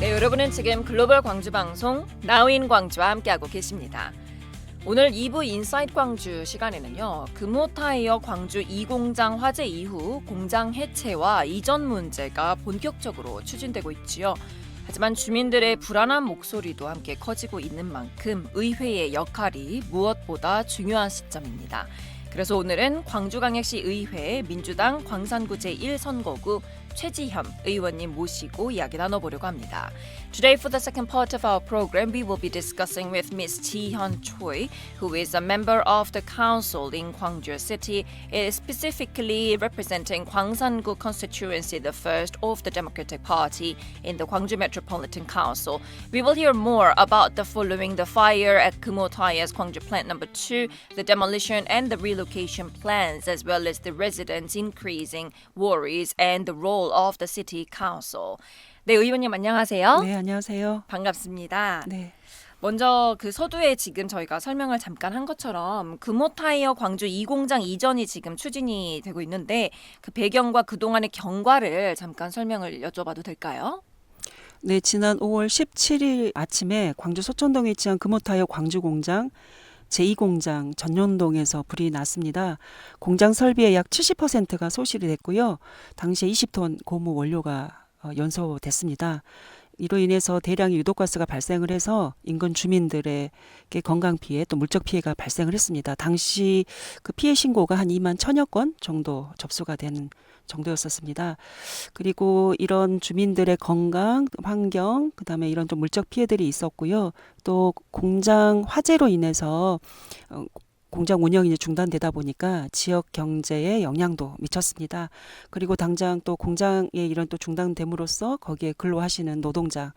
여러분은 지금 글로벌 광주 방송 나우인 광주와 함께하고 계십니다. 오늘 2부 인사이트 광주 시간에는요. 금호타이어 광주 2공장 화재 이후 공장 해체와 이전 문제가 본격적으로 추진되고 있지요. 하지만 주민들의 불안한 목소리도 함께 커지고 있는 만큼 의회의 역할이 무엇보다 중요한 시점입니다. 그래서 오늘은 광주광역시 의회 민주당 광산구 제1선거구 최지현 의원님 모시고 이야기 나눠보려고 합니다. Today for the second part of our program, we will be discussing with Ms. Ji-hyun Choi, who is a member of the council in Gwangju City, specifically representing Gwangsan-gu constituency, the first of the Democratic Party in the Gwangju Metropolitan Council. We will hear more about the following: the fire at Kumho-Taya's Gwangju plant number 2, the demolition and the relocation plans, as well as the residents' increasing worries and the role of the city council. 네, 의원님 안녕하세요. 네, 안녕하세요. 반갑습니다. 네. 먼저 그 서두에 지금 저희가 설명을 잠깐 한 것처럼 금호타이어 광주 2공장 이전이 지금 추진이 되고 있는데 그 배경과 그동안의 경과를 잠깐 설명을 여쭤봐도 될까요? 네, 지난 5월 17일 아침에 광주 소천동에 위치한 금호타이어 광주 공장 제2공장 전년동에서 불이 났습니다. 공장 설비의 약 70%가 소실이 됐고요. 당시에 20톤 고무 원료가 연소됐습니다. 이로 인해서 대량의 유독가스가 발생을 해서 인근 주민들에게 건강 피해 또 물적 피해가 발생을 했습니다. 당시 그 피해 신고가 한 2만 1천여 건 정도 접수가 되는 정도였었습니다. 그리고 이런 주민들의 건강, 환경, 그다음에 이런 좀 물적 피해들이 있었고요. 또 공장 화재로 인해서 공장 운영이 중단되다 보니까 지역 경제에 영향도 미쳤습니다. 그리고 당장 또 공장에 이런 또 중단됨으로써 거기에 근로하시는 노동자에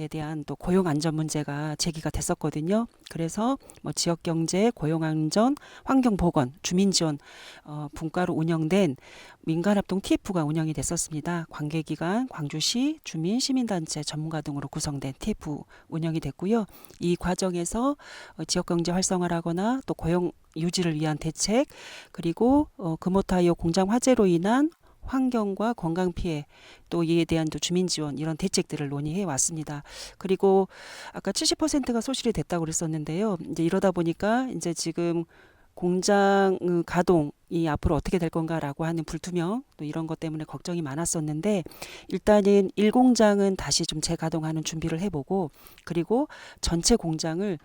대한 또 고용 안전 문제가 제기가 됐었거든요. 그래서 뭐 지역 경제, 고용 안전, 환경 보건, 주민 지원 분과로 운영된 민간합동 TF가 운영이 됐었습니다. 관계기관, 광주시, 주민, 시민단체, 전문가 등으로 구성된 TF 운영이 됐고요. 이 과정에서 지역 경제 활성화를 하거나 또 고용 유지를 위한 대책, 그리고 금호타이어 공장 화재로 인한 환경과 건강 피해, 또 이에 대한 또 주민 지원, 이런 대책들을 논의해 왔습니다. 그리고 아까 70%가 소실이 됐다고 그랬었는데요. 이제 이러다 보니까 이제 지금 공장 가동이 앞으로 어떻게 될 건가라고 하는 불투명, 또 이런 것 때문에 걱정이 많았었는데, 일단은 1공장은 다시 좀 재가동하는 준비를 해보고, 그리고 전체 공장을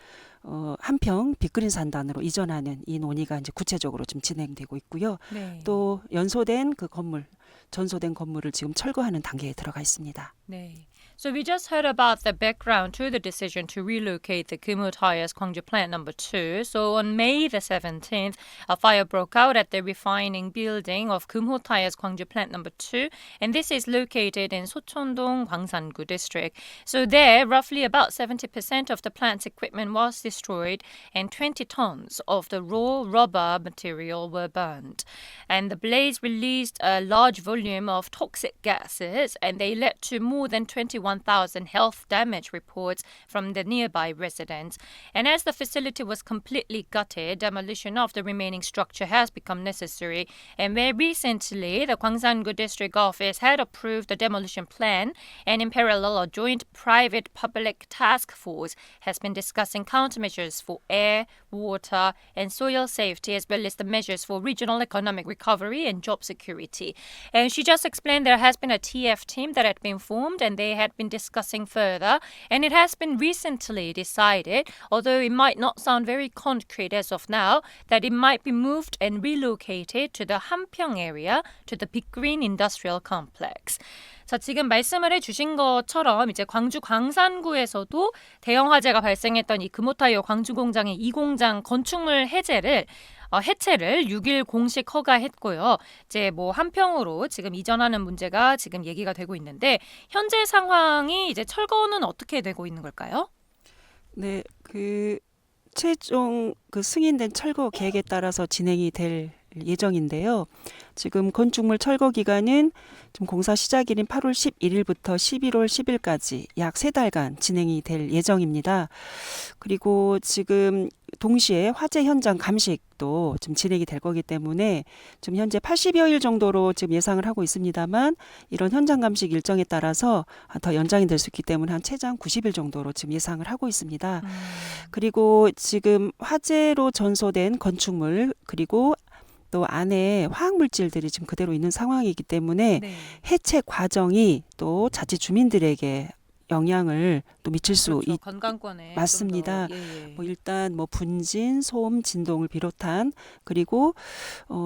한평 빅그린 산단으로 이전하는 이 논의가 이제 구체적으로 좀 진행되고 있고요. 네. 또 연소된 그 건물, 전소된 건물을 지금 철거하는 단계에 들어가 있습니다. 네. So we just heard about the background to the decision to relocate the Kumho Taya's Gwangju plant number 2. So on May the 17th, a fire broke out at the refining building of Kumho Taya's Gwangju plant number 2, and this is located in Socheondong, Gwangsan-gu district. So there, roughly about 70% of the plant's equipment was destroyed, and 20 tons of the raw rubber material were burned. And the blaze released a large volume of toxic gases, and they led to more than 21,000 health damage reports from the nearby residents. And as the facility was completely gutted, demolition of the remaining structure has become necessary. And very recently, the Gwangsan-gu District Office had approved the demolition plan, and in parallel, a joint private-public task force has been discussing countermeasures for air, water, and soil safety, as well as the measures for regional economic recovery and job security. And she just explained there has been a TF team that had been formed, and they had been discussing further, and it has been recently decided, although it might not sound very concrete as of now, that it might be moved and relocated to the Hanpyeong area, to the Big Green Industrial Complex. 자, 지금 말씀을 해주신 것처럼 이제 광주 광산구에서도 대형 화재가 발생했던 이 금호타이어 광주 공장의 2공장 건축물 해체를 6일 공식 허가했고요. 이제 뭐 한평으로 지금 이전하는 문제가 지금 얘기가 되고 있는데 현재 상황이 이제 철거는 어떻게 되고 있는 걸까요? 네, 그 최종 그 승인된 철거 계획에 따라서 진행이 될 예정인데요. 지금 건축물 철거 기간은 지금 공사 시작일인 8월 11일부터 11월 10일까지 약 3달간 진행이 될 예정입니다. 그리고 지금 동시에 화재 현장 감식도 지금 진행이 될 거기 때문에 지금 현재 80여일 정도로 지금 예상을 하고 있습니다만 이런 현장 감식 일정에 따라서 더 연장이 될 수 있기 때문에 한 최장 90일 정도로 지금 예상을 하고 있습니다. 그리고 지금 화재로 전소된 건축물 그리고 또 안에 화학 물질들이 지금 그대로 있는 상황이기 때문에 네. 해체 과정이 또 자칫 주민들에게 영향을 또 미칠 수 그렇죠. 있, 건강권에 맞습니다. 좀 더, 예, 예. 뭐 일단 뭐 분진, 소음, 진동을 비롯한 그리고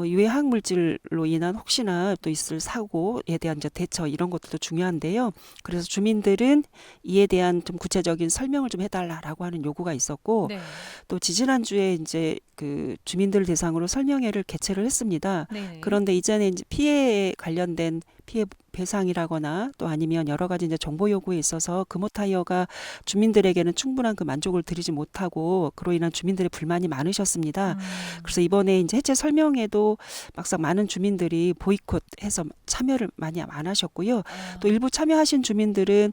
유해 화학 물질로 인한 혹시나 또 있을 사고에 대한 이제 대처 이런 것도 중요한데요. 그래서 주민들은 이에 대한 좀 구체적인 설명을 좀 해달라라고 하는 요구가 있었고 네. 또 지지난주에 이제 그 주민들 대상으로 설명회를 개최를 했습니다. 네. 그런데 이전에 이제 피해에 관련된 피해 배상이라거나 또 아니면 여러 가지 이제 정보 요구에 있어서 금호타이어가 주민들에게는 충분한 그 만족을 드리지 못하고 그로 인한 주민들의 불만이 많으셨습니다. 그래서 이번에 이제 해체 설명회도 막상 많은 주민들이 보이콧해서 참여를 많이 안 하셨고요. 또 일부 참여하신 주민들은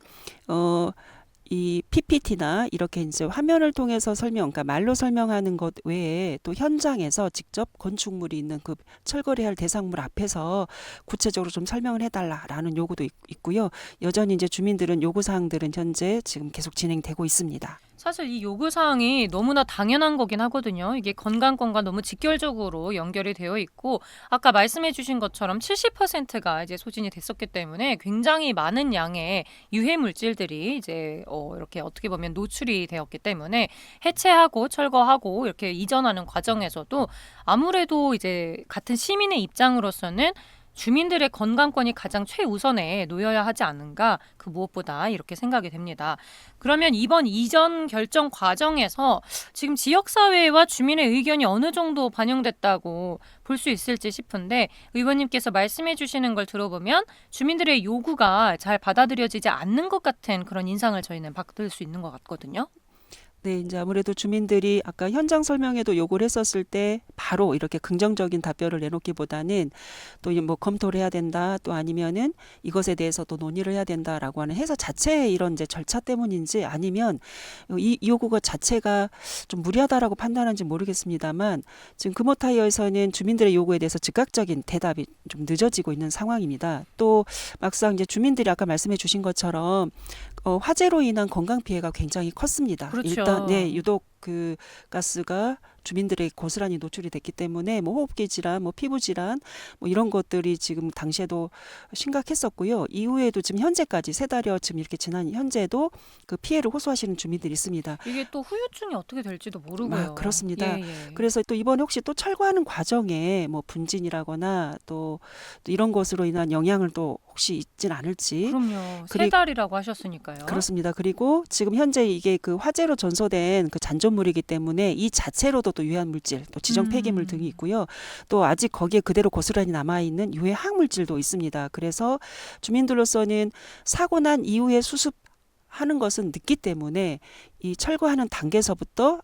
이 PPT나 이렇게 이제 화면을 통해서 그러니까 말로 설명하는 것 외에 또 현장에서 직접 건축물이 있는 그 철거를 할 대상물 앞에서 구체적으로 좀 설명을 해달라라는 요구도 있고요. 여전히 이제 주민들은 요구 사항들은 현재 지금 계속 진행되고 있습니다. 사실 이 요구사항이 너무나 당연한 거긴 하거든요. 이게 건강권과 너무 직결적으로 연결이 되어 있고 아까 말씀해 주신 것처럼 70%가 이제 소진이 됐었기 때문에 굉장히 많은 양의 유해 물질들이 이제 이렇게 어떻게 보면 노출이 되었기 때문에 해체하고 철거하고 이렇게 이전하는 과정에서도 아무래도 이제 같은 시민의 입장으로서는 주민들의 건강권이 가장 최우선에 놓여야 하지 않은가 그 무엇보다 이렇게 생각이 됩니다. 그러면 이번 이전 결정 과정에서 지금 지역사회와 주민의 의견이 어느 정도 반영됐다고 볼 수 있을지 싶은데 의원님께서 말씀해 주시는 걸 들어보면 주민들의 요구가 잘 받아들여지지 않는 것 같은 그런 인상을 저희는 받을 수 있는 것 같거든요. 네, 이제 아무래도 주민들이 아까 현장 설명회도 요구를 했었을 때 바로 이렇게 긍정적인 답변을 내놓기보다는 또 뭐 검토를 해야 된다, 또 아니면은 이것에 대해서 또 논의를 해야 된다라고 하는 회사 자체의 이런 이제 절차 때문인지 아니면 이 요구가 자체가 좀 무리하다라고 판단하는지 모르겠습니다만 지금 금호타이어에서는 주민들의 요구에 대해서 즉각적인 대답이 좀 늦어지고 있는 상황입니다. 또 막상 이제 주민들이 아까 말씀해 주신 것처럼 화재로 인한 건강 피해가 굉장히 컸습니다. 그렇죠. 일단 유독 그 가스가 주민들에게 고스란히 노출이 됐기 때문에 뭐 호흡기 질환, 뭐 피부 질환, 뭐 이런 것들이 지금 당시에도 심각했었고요. 이후에도 지금 현재까지 3달여 지금 이렇게 지난 현재도 그 피해를 호소하시는 주민들이 있습니다. 이게 또 후유증이 어떻게 될지도 모르고요. 그렇습니다. 예, 예. 그래서 또 이번에 혹시 또 철거하는 과정에 뭐 분진이라거나 또 이런 것으로 인한 영향을 또 혹시 있진 않을지. 그럼요. 3달이라고 하셨으니까요. 그렇습니다. 그리고 지금 현재 이게 그 화재로 전소된 그 잔존물이기 때문에 이 자체로도 또 유해한 물질, 또 지정 폐기물 등이 있고요. 또 아직 거기에 그대로 고스란히 남아 있는 유해 항물질도 있습니다. 그래서 주민들로서는 사고 난 이후에 수습하는 것은 늦기 때문에 이 철거하는 단계에서부터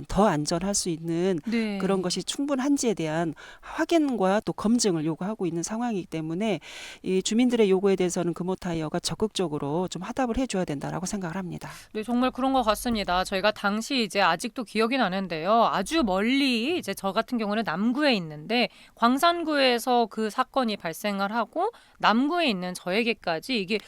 더 안전할 수 있는 네. 그런 것이 충분한지에 대한 확인과 또 검증을 요구하고 있는 상황이기 때문에 이 주민들의 요구에 대해서는 금호타이어가 적극적으로 좀 화답을 해줘야 된다라고 생각을 합니다. 네, 정말 그런 것 같습니다. 저희가 당시 이제 아직도 기억이 나는데요. 아주 멀리 이제 저 같은 경우는 남구에 있는데 광산구에서 그 사건이 발생을 하고 남구에 있는 저에게까지 이게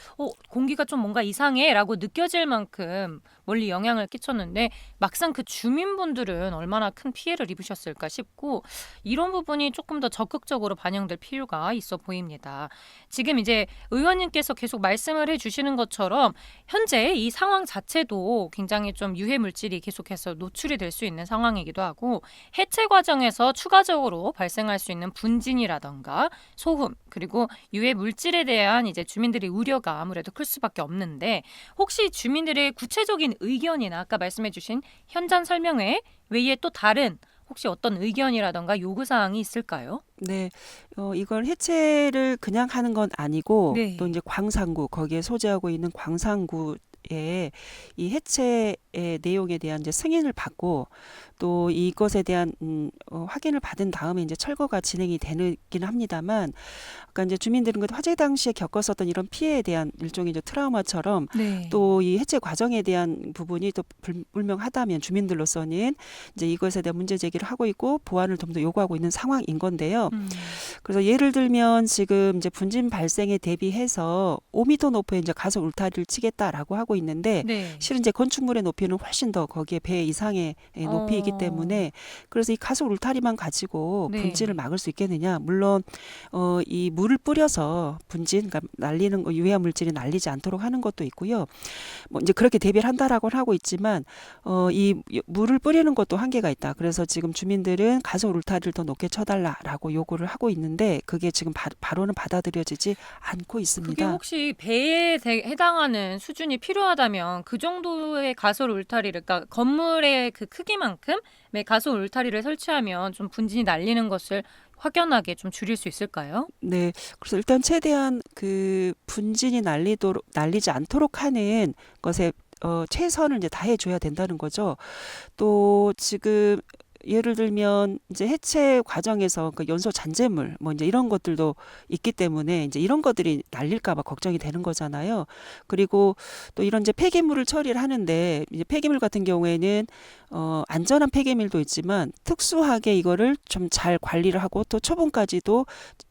공기가 좀 뭔가 이상해라고 느껴질 만큼 멀리 영향을 끼쳤는데 막상 그 주민분들은 얼마나 큰 피해를 입으셨을까 싶고 이런 부분이 조금 더 적극적으로 반영될 필요가 있어 보입니다. 지금 이제 의원님께서 계속 말씀을 해주시는 것처럼 현재 이 상황 자체도 굉장히 좀 유해 물질이 계속해서 노출이 될 수 있는 상황이기도 하고 해체 과정에서 추가적으로 발생할 수 있는 분진이라던가 소음 그리고 유해 물질에 대한 이제 주민들의 우려가 아무래도 클 수밖에 없는데 혹시 주민들의 구체적인 의견이나 아까 말씀해주신 현장 설명회 외에 또 다른 혹시 어떤 의견이라던가 요구사항이 있을까요? 네, 이걸 해체를 그냥 하는 건 아니고 네. 또 이제 광산구 거기에 소재하고 있는 광산구 이 해체의 내용에 대한 이제 승인을 받고 또 이것에 대한 확인을 받은 다음에 이제 철거가 진행이 되긴 합니다만, 아까 이제 주민들은 그 화재 당시에 겪었었던 이런 피해에 대한 일종의 이제 트라우마처럼 네. 또 이 해체 과정에 대한 부분이 또 불명하다면 주민들로서는 이제 이것에 대한 문제 제기를 하고 있고 보완을 좀 더 요구하고 있는 상황인 건데요. 그래서 예를 들면 지금 이제 분진 발생에 대비해서 5m 높이의 이제 가속 울타리를 치겠다라고 하고 있는데, 네. 실은 이제 건축물의 높이는 훨씬 더 거기에 배 이상의 높이이기 때문에, 그래서 이 가속 울타리만 가지고 네. 분진을 막을 수 있겠느냐? 물론 이 물을 뿌려서 분진, 그러니까 날리는 거, 유해한 물질이 날리지 않도록 하는 것도 있고요. 뭐 이제 그렇게 대비를 한다라고 하고 있지만 이 물을 뿌리는 것도 한계가 있다. 그래서 지금 주민들은 가속 울타리를 더 높게 쳐달라라고 요구를 하고 있는데, 그게 지금 바로는 받아들여지지 않고 있습니다. 그게 혹시 배에 해당하는 수준이 필요하다면 그 정도의 가솔 울타리를, 그러니까 건물의 그 크기만큼의 가솔 울타리를 설치하면 좀 분진이 날리는 것을 확연하게 좀 줄일 수 있을까요? 네, 그래서 일단 최대한 그 분진이 날리지 않도록 하는 것에 최선을 이제 다해줘야 된다는 거죠. 또 지금 예를 들면 이제 해체 과정에서 그 연소 잔재물 뭐 이제 이런 것들도 있기 때문에 이제 이런 것들이 날릴까 봐 걱정이 되는 거잖아요. 그리고 또 이런 이제 폐기물을 처리를 하는데, 이제 폐기물 같은 경우에는 안전한 폐기물도 있지만 특수하게 이거를 좀 잘 관리를 하고 또 처분까지도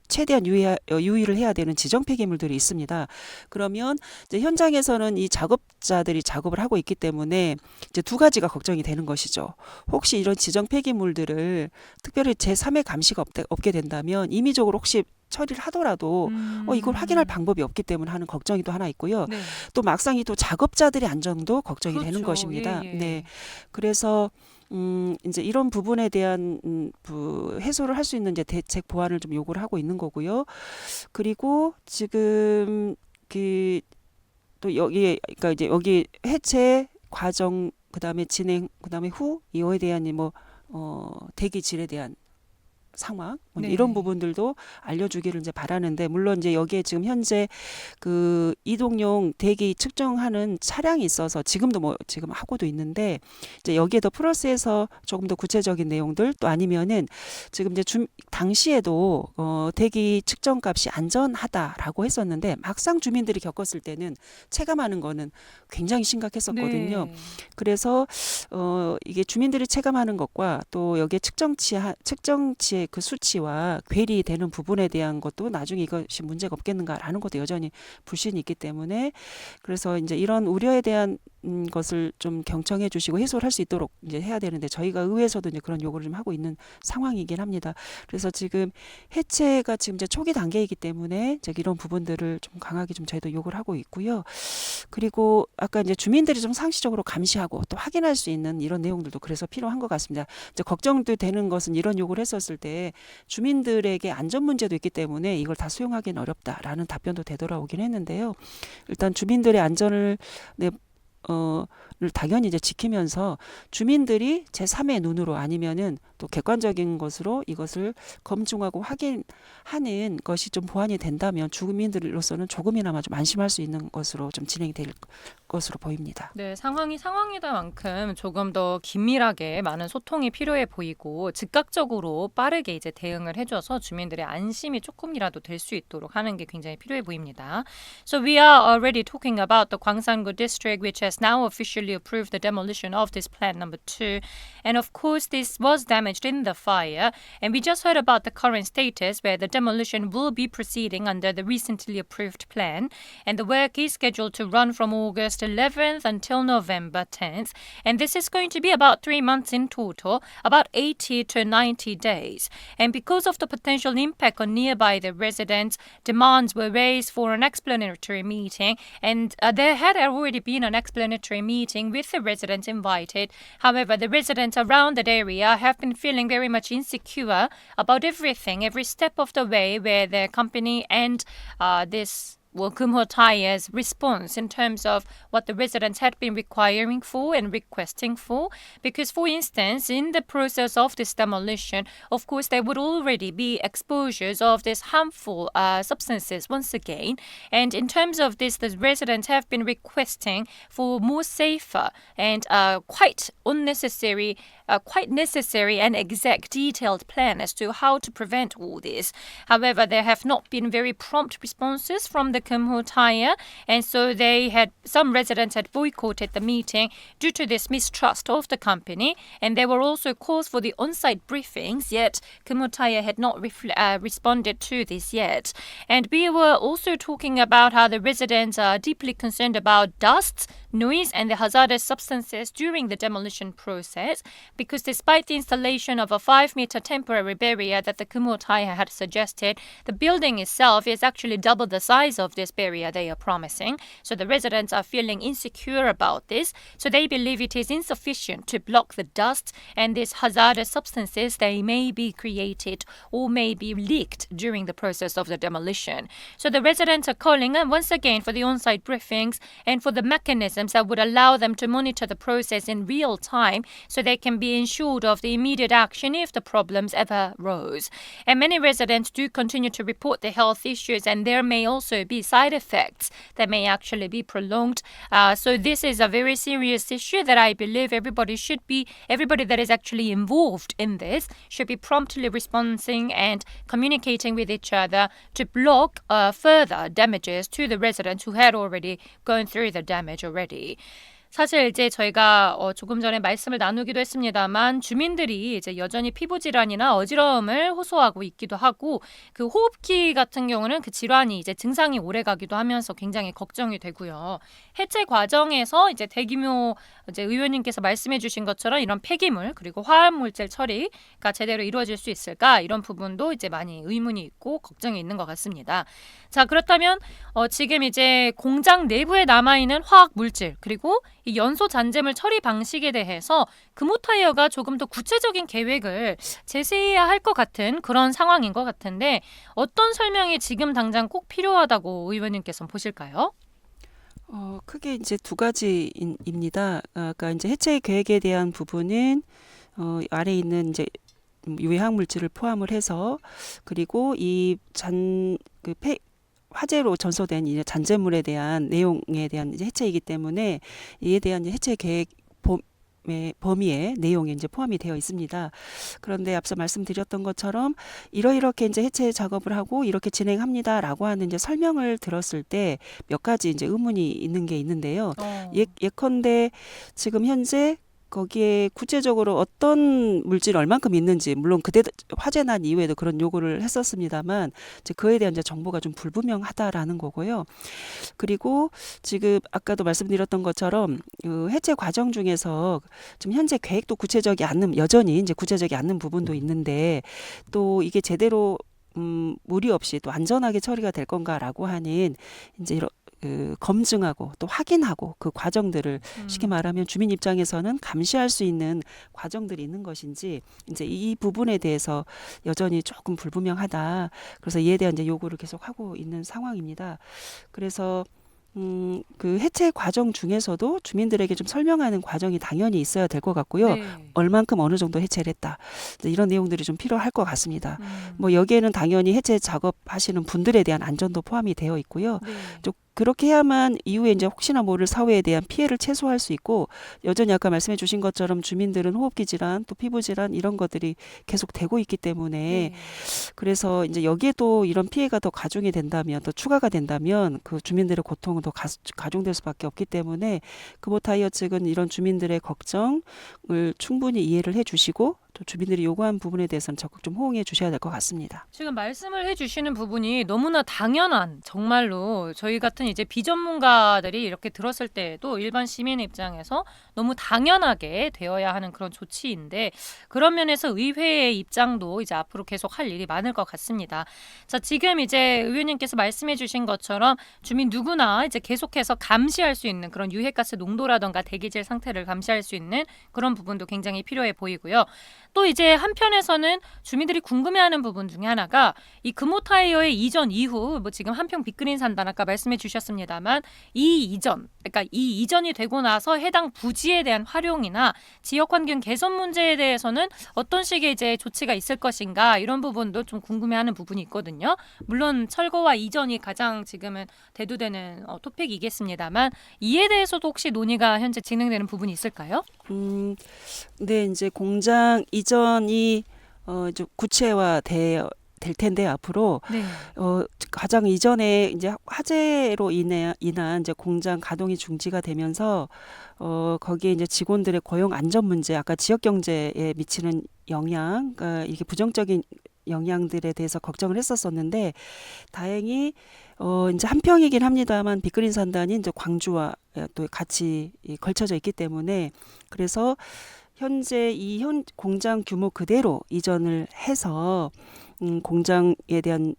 최대한 유의를 해야 되는 지정 폐기물들이 있습니다. 그러면 이제 현장에서는 이 작업자들이 작업을 하고 있기 때문에 이제 두 가지가 걱정이 되는 것이죠. 혹시 이런 지정 폐기물들을 특별히 제3의 감시가 없게 된다면 임의적으로 혹시 처리를 하더라도 이걸 확인할 방법이 없기 때문에 하는 걱정이 또 하나 있고요. 네. 또 막상 또 작업자들의 안전도 걱정이 되는 그렇죠. 것입니다. 예. 네, 그래서 이제 이런 부분에 대한 해소를 할 수 있는 이제 대책 보완을 좀 요구를 하고 있는 거고요. 그리고 지금 그 또 여기에, 그러니까 이제 여기 해체 과정, 그다음에 진행, 그다음에 후 이거에 대한 뭐 대기질에 대한 상황, 뭐 네. 이런 부분들도 알려주기를 이제 바라는데, 물론 이제 여기에 지금 현재 그 이동용 대기 측정하는 차량이 있어서 지금도 뭐 지금 하고도 있는데, 이제 여기에 더 플러스해서 조금 더 구체적인 내용들, 또 아니면은 지금 이제 당시에도 대기 측정 값이 안전하다라고 했었는데 막상 주민들이 겪었을 때는 체감하는 거는 굉장히 심각했었거든요. 네. 그래서 이게 주민들이 체감하는 것과 또 여기에 측정치의 그 수치와 괴리되는 부분에 대한 것도 나중에 이것이 문제가 없겠는가라는 것도 여전히 불신이 있기 때문에, 그래서 이제 이런 우려에 대한 것을 좀 경청해 주시고 해소를 할 수 있도록 이제 해야 되는데, 저희가 의회에서도 이제 그런 요구를 좀 하고 있는 상황이긴 합니다. 그래서 지금 해체가 지금 이제 초기 단계이기 때문에 이제 이런 부분들을 좀 강하게 좀 저희도 요구를 하고 있고요. 그리고 아까 이제 주민들이 좀 상시적으로 감시하고 또 확인할 수 있는 이런 내용들도 그래서 필요한 것 같습니다. 이제 걱정도 되는 것은 이런 요구를 했었을 때 주민들에게 안전 문제도 있기 때문에 이걸 다 수용하기는 어렵다라는 답변도 되돌아오긴 했는데요. 일단 주민들의 안전을 를 당연히 이제 지키면서 주민들이 제3의 눈으로 아니면은 또 객관적인 것으로 이것을 검증하고 확인하는 것이 좀 보완이 된다면 주민들로서는 조금이나마 좀 안심할 수 있는 것으로 좀 진행이 될 것으로 보입니다. 네, 상황이 상황이다만큼 조금 더 긴밀하게 많은 소통이 필요해 보이고 즉각적으로 빠르게 이제 대응을 해줘서 주민들의 안심이 조금이라도 될 수 있도록 하는 게 굉장히 필요해 보입니다. So we are already talking about the Gwangsang-gu district, which has now officially approved the demolition of this plant number 2. And of course, this was damaged in the fire. And we just heard about the current status where the demolition will be proceeding under the recently approved plan. And the work is scheduled to run from August 11th until November 10th. And this is going to be about 3 months in total, about 80 to 90 days. And because of the potential impact on nearby the residents, demands were raised for an explanatory meeting. And there had already been an explanatory meeting with the residents invited. However, the residents around that area have been feeling very much insecure about everything, every step of the way where their company and this Kumho Taya's response in terms of what the residents had been requiring for and requesting for. Because, for instance, in the process of this demolition, of course, there would already be exposures of these harmful substances once again. And in terms of this, the residents have been requesting for more safer and quite necessary and exact detailed plan as to how to prevent all this. However, there have not been very prompt responses from the Kumho Taya, and so some residents had boycotted the meeting due to this mistrust of the company, and there were also calls for the on-site briefings, yet Kumho Taya had not responded to this yet. And we were also talking about how the residents are deeply concerned about dust, noise, and the hazardous substances during the demolition process, because despite the installation of a 5-meter temporary barrier that the Kumho Taya had suggested, the building itself is actually double the size of this barrier they are promising. So the residents are feeling insecure about this. So they believe it is insufficient to block the dust and these hazardous substances that may be created or may be leaked during the process of the demolition. So the residents are calling once again for the on-site briefings and for the mechanisms that would allow them to monitor the process in real time so they can be ensured of the immediate action if the problems ever rose. And many residents do continue to report the health issues, and there may also be side effects that may actually be prolonged. So this is a very serious issue that I believe everybody that is actually involved in this should be promptly responding and communicating with each other to block further damages to the residents who had already gone through the damage already. 사실 이제 저희가 조금 전에 말씀을 나누기도 했습니다만 주민들이 이제 여전히 피부 질환이나 어지러움을 호소하고 있기도 하고 그 호흡기 같은 경우는 그 질환이 이제 증상이 오래 가기도 하면서 굉장히 걱정이 되고요. 해체 과정에서 이제 대규모 이제 의원님께서 말씀해 주신 것처럼 이런 폐기물 그리고 화학물질 처리가 제대로 이루어질 수 있을까 이런 부분도 이제 많이 의문이 있고 걱정이 있는 것 같습니다. 자, 그렇다면 지금 이제 공장 내부에 남아있는 화학물질 그리고 이 연소 잔재물 처리 방식에 대해서 금호타이어가 조금 더 구체적인 계획을 제시해야 할 것 같은 그런 상황인 것 같은데 어떤 설명이 지금 당장 꼭 필요하다고 의원님께서는 보실까요? 크게 이제 두 가지입니다. 그러니까 이제 해체 계획에 대한 부분은 아래 있는 이제 유해학 물질을 포함을 해서 그리고 화재로 전소된 이제 잔재물에 대한 내용에 대한 이제 해체이기 때문에 이에 대한 이제 해체 계획 범위에 내용이 이제 포함이 되어 있습니다. 그런데 앞서 말씀드렸던 것처럼 이렇게 이제 해체 작업을 하고 이렇게 진행합니다라고 하는 이제 설명을 들었을 때 몇 가지 이제 의문이 있는 게 있는데요. 예컨대 지금 현재 거기에 구체적으로 어떤 물질이 얼만큼 있는지 물론 그때 화재 난 이후에도 그런 요구를 했었습니다만 이제 그에 대한 이제 정보가 좀 불분명하다라는 거고요. 그리고 지금 아까도 말씀드렸던 것처럼 해체 과정 중에서 지금 현재 계획도 여전히 이제 구체적이 않는 부분도 있는데 또 이게 제대로 무리 없이 또 안전하게 처리가 될 건가라고 하는 이제 검증하고 또 확인하고 그 과정들을 쉽게 말하면 주민 입장에서는 감시할 수 있는 과정들이 있는 것인지 이제 이 부분에 대해서 여전히 조금 불분명하다. 그래서 이에 대한 이제 요구를 계속 하고 있는 상황입니다. 그래서 그 해체 과정 중에서도 주민들에게 좀 설명하는 과정이 당연히 있어야 될 것 같고요. 네. 얼만큼 어느 정도 해체를 했다. 이런 내용들이 좀 필요할 것 같습니다. 뭐 여기에는 당연히 해체 작업하시는 분들에 대한 안전도 포함이 되어 있고요. 네. 좀 그렇게 해야만 이후에 이제 혹시나 모를 사회에 대한 피해를 최소화할 수 있고 여전히 아까 말씀해 주신 것처럼 주민들은 호흡기 질환 또 피부 질환 이런 것들이 계속 되고 있기 때문에 네. 그래서 이제 여기에도 이런 피해가 더 가중이 된다면 또 추가가 된다면 그 주민들의 고통은 더 가중될 수밖에 없기 때문에 금호타이어 측은 이런 주민들의 걱정을 충분히 이해를 해주시고 또 주민들이 요구한 부분에 대해서는 적극 좀 호응해 주셔야 될 것 같습니다. 지금 말씀을 해주시는 부분이 너무나 당연한 정말로 저희 같은 이것은 이제 비전문가들이 이렇게 들었을 때에도 일반 시민 입장에서 너무 당연하게 되어야 하는 그런 조치인데 그런 면에서 의회의 입장도 이제 앞으로 계속 할 일이 많을 것 같습니다. 자, 지금 이제 의원님께서 말씀해 주신 것처럼 주민 누구나 이제 계속해서 감시할 수 있는 그런 유해가스 농도라던가 대기질 상태를 감시할 수 있는 그런 부분도 굉장히 필요해 보이고요. 또 이제 한편에서는 주민들이 궁금해하는 부분 중에 하나가 이 금호타이어의 이전 이후 뭐 지금 한평 빅그린 산단 아까 말씀해 주셨습니다만 이 이전 그러니까 이 이전이 되고 나서 해당 부지에 대한 활용이나 지역 환경 개선 문제에 대해서는 어떤 식의 이제 조치가 있을 것인가 이런 부분도 좀 궁금해하는 부분이 있거든요. 물론 철거와 이전이 가장 지금은 대두되는 토픽이겠습니다만 이에 대해서도 혹시 논의가 현재 진행되는 부분이 있을까요? 네, 이제 공장 이전이 좀 될 텐데 앞으로 네. 가장 이전에 이제 화재로 인한 이제 공장 가동이 중지가 되면서 거기에 이제 직원들의 고용 안전 문제, 아까 지역 경제에 미치는 영향, 그러니까 이게 부정적인 영향들에 대해서 걱정을 했었었는데 다행히 이제 한평이긴 합니다만 빅그린 산단이 이제 광주와 또 같이 걸쳐져 있기 때문에 그래서 현재 현 공장 규모 그대로 이전을 해서 공장에 대한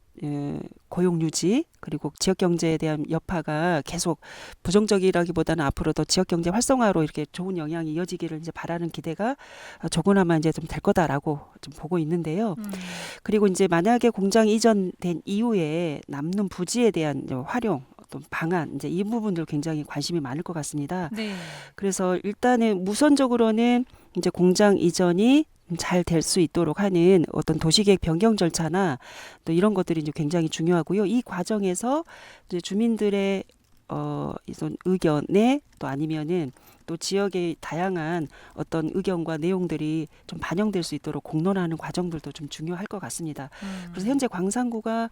고용 유지 그리고 지역 경제에 대한 여파가 계속 부정적이라기보다는 앞으로 더 지역 경제 활성화로 이렇게 좋은 영향이 이어지기를 이제 바라는 기대가 조금나마 이제 좀 될 거다라고 좀 보고 있는데요. 그리고 이제 만약에 공장 이전된 이후에 남는 부지에 대한 이제 활용 어떤 방안 이제 이 부분들 굉장히 관심이 많을 것 같습니다. 네. 그래서 일단은 우선적으로는 이제 공장 이전이 잘 될 수 있도록 하는 어떤 도시계획 변경 절차나 또 이런 것들이 이제 굉장히 중요하고요. 이 과정에서 이제 주민들의 이런 의견에 또 아니면은 또 지역의 다양한 어떤 의견과 내용들이 좀 반영될 수 있도록 공론화하는 과정들도 좀 중요할 것 같습니다. 그래서 현재 광산구가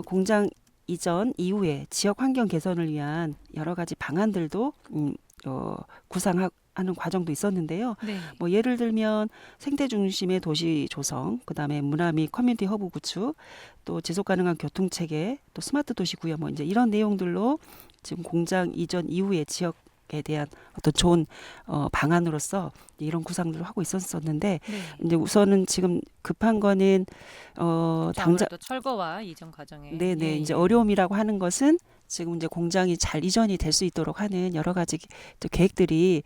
공장 이전 이후에 지역 환경 개선을 위한 여러 가지 방안들도 구상하는 과정도 있었는데요. 네. 뭐 예를 들면 생태 중심의 도시 조성, 그다음에 문화 및 커뮤니티 허브 구축, 또 지속 가능한 교통 체계, 또 스마트 도시 구현 뭐 이제 이런 내용들로 지금 공장 이전 이후에 지역에 대한 어떤 좋은 방안으로서 이런 구상들을 하고 있었는데 네. 이제 우선은 지금 급한 거는 당장 아무래도 철거와 이전 과정에 네네 예, 이제 예. 어려움이라고 하는 것은 지금 이제 공장이 잘 이전이 될 수 있도록 하는 여러 가지 또 계획들이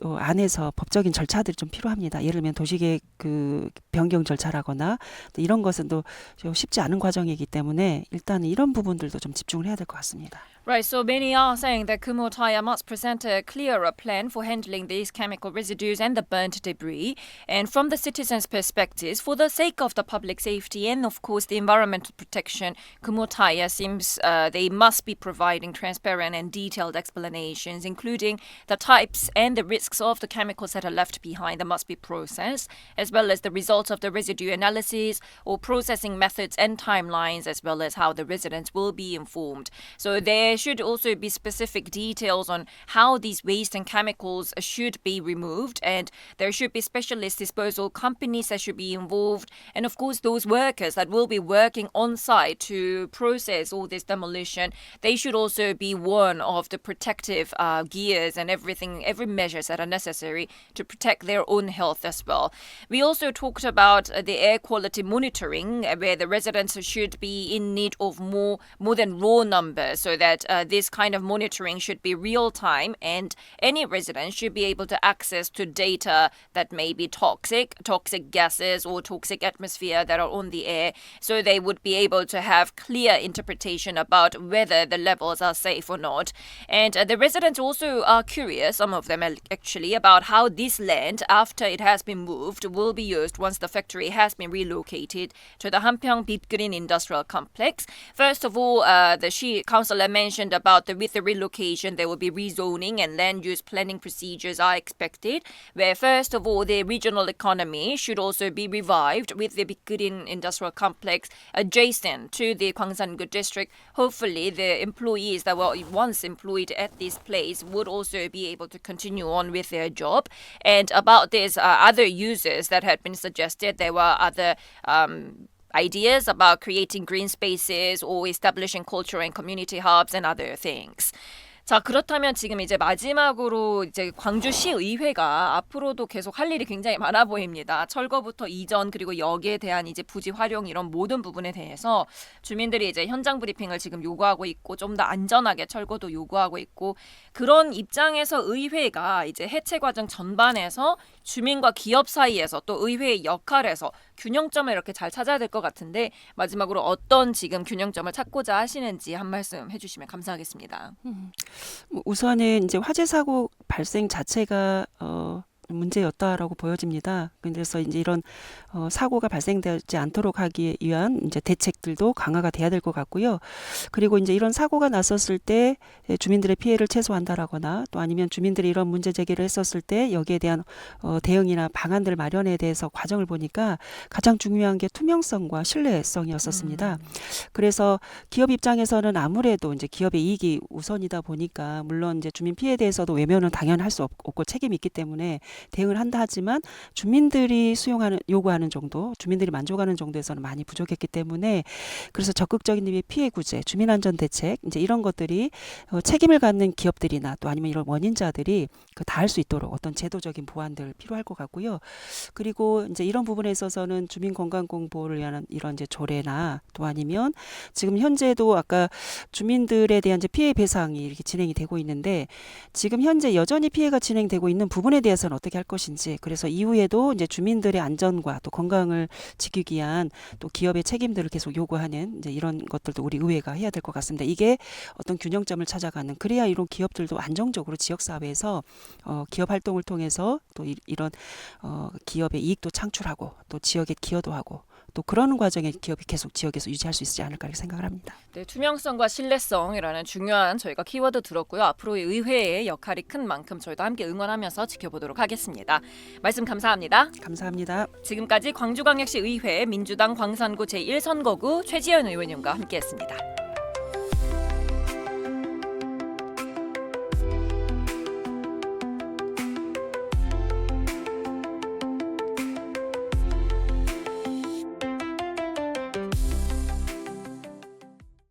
안에서 법적인 절차들이 좀 필요합니다. 예를 들면 도시계획 그 변경 절차라거나 또 이런 것은 또 쉽지 않은 과정이기 때문에 일단은 이런 부분들도 좀 집중을 해야 될 것 같습니다. Right, so many are saying that Kumho-Taya must present a clearer plan for handling these chemical residues and the burnt debris. And from the citizens' perspectives, for the sake of the public safety and, of course, the environmental protection, Kumho-Taya seems they must be providing transparent and detailed explanations, including the types and the risks of the chemicals that are left behind that must be processed, as well as the results of the residue analysis or processing methods and timelines, as well as how the residents will be informed. So there should also be specific details on how these waste and chemicals should be removed, and there should be specialist disposal companies that should be involved, and of course those workers that will be working on site to process all this demolition, they should also be one of the protective gears and every measures that are necessary to protect their own health as well. We also talked about the air quality monitoring, where the residents should be in need of more than raw numbers, so that this kind of monitoring should be real time, and any resident should be able to access to data that may be toxic gases or toxic atmosphere that are on the air, so they would be able to have clear interpretation about whether the levels are safe or not. And the residents also are curious, some of them actually, about how this land, after it has been moved, will be used once the factory has been relocated to the Hanpyeong Bitgreen Industrial Complex. First of all, the Shi councillor mentioned about with the relocation there will be rezoning and land use planning procedures are expected, where first of all the regional economy should also be revived with the Bitgreen Industrial Complex adjacent to the Gwangsang-gu district. Hopefully the employees that were once employed at this place would also be able to continue on with their job. And about this other uses that had been suggested, there were other ideas about creating green spaces or establishing cultural and community hubs and other things. 자, 그렇다면 지금 이제 마지막으로 이제 광주시 의회가 앞으로도 계속 할 일이 굉장히 많아 보입니다. 철거부터 이전 그리고 역에 대한 이제 부지 활용 이런 모든 부분에 대해서 주민들이 이제 현장 브리핑을 지금 요구하고 있고 좀 더 안전하게 철거도 요구하고 있고 그런 입장에서 의회가 이제 해체 과정 전반에서 주민과 기업 사이에서 또 의회의 역할에서 균형점을 이렇게 잘 찾아야 될 것 같은데 마지막으로 어떤 지금 균형점을 찾고자 하시는지 한 말씀 해주시면 감사하겠습니다. 우선은 이제 화재 사고 발생 자체가 문제였다라고 보여집니다. 그래서 이제 이런 사고가 발생되지 않도록 하기 위한 이제 대책들도 강화가 돼야 될 것 같고요. 그리고 이제 이런 사고가 났었을 때 주민들의 피해를 최소화한다라거나 또 아니면 주민들이 이런 문제 제기를 했었을 때 여기에 대한 대응이나 방안들 마련에 대해서 과정을 보니까 가장 중요한 게 투명성과 신뢰성이었었습니다. 그래서 기업 입장에서는 아무래도 이제 기업의 이익이 우선이다 보니까 물론 이제 주민 피해에 대해서도 외면은 당연히 할 수 없고 책임이 있기 때문에 대응을 한다 하지만 주민들이 요구하는 정도, 주민들이 만족하는 정도에서는 많이 부족했기 때문에 그래서 적극적인 의미의 피해 구제, 주민 안전 대책 이제 이런 것들이 책임을 갖는 기업들이나 또 아니면 이런 원인자들이 다 할 수 있도록 어떤 제도적인 보완들 필요할 것 같고요. 그리고 이제 이런 부분에 있어서는 주민 건강 공보를 위한 이런 이제 조례나 또 아니면 지금 현재도 아까 주민들에 대한 이제 피해 배상이 이렇게 진행이 되고 있는데 지금 현재 여전히 피해가 진행되고 있는 부분에 대해서는 어떻게 할 것인지 그래서 이후에도 이제 주민들의 안전과 또 건강을 지키기 위한 또 기업의 책임들을 계속 요구하는 이제 이런 것들도 우리 의회가 해야 될 것 같습니다. 이게 어떤 균형점을 찾아가는 그래야 이런 기업들도 안정적으로 지역 사회에서 기업 활동을 통해서 또 이런 기업의 이익도 창출하고 또 지역에 기여도 하고 또 그런 과정에 기업이 계속 지역에서 유지할 수 있지 않을까 이렇게 생각을 합니다. 네, 투명성과 신뢰성이라는 중요한 저희가 키워드 들었고요. 앞으로의 의회의 역할이 큰 만큼 저희도 함께 응원하면서 지켜보도록 하겠습니다. 말씀 감사합니다. 감사합니다. 지금까지 광주광역시 의회 민주당 광산구 제1선거구 최지연 의원님과 함께했습니다.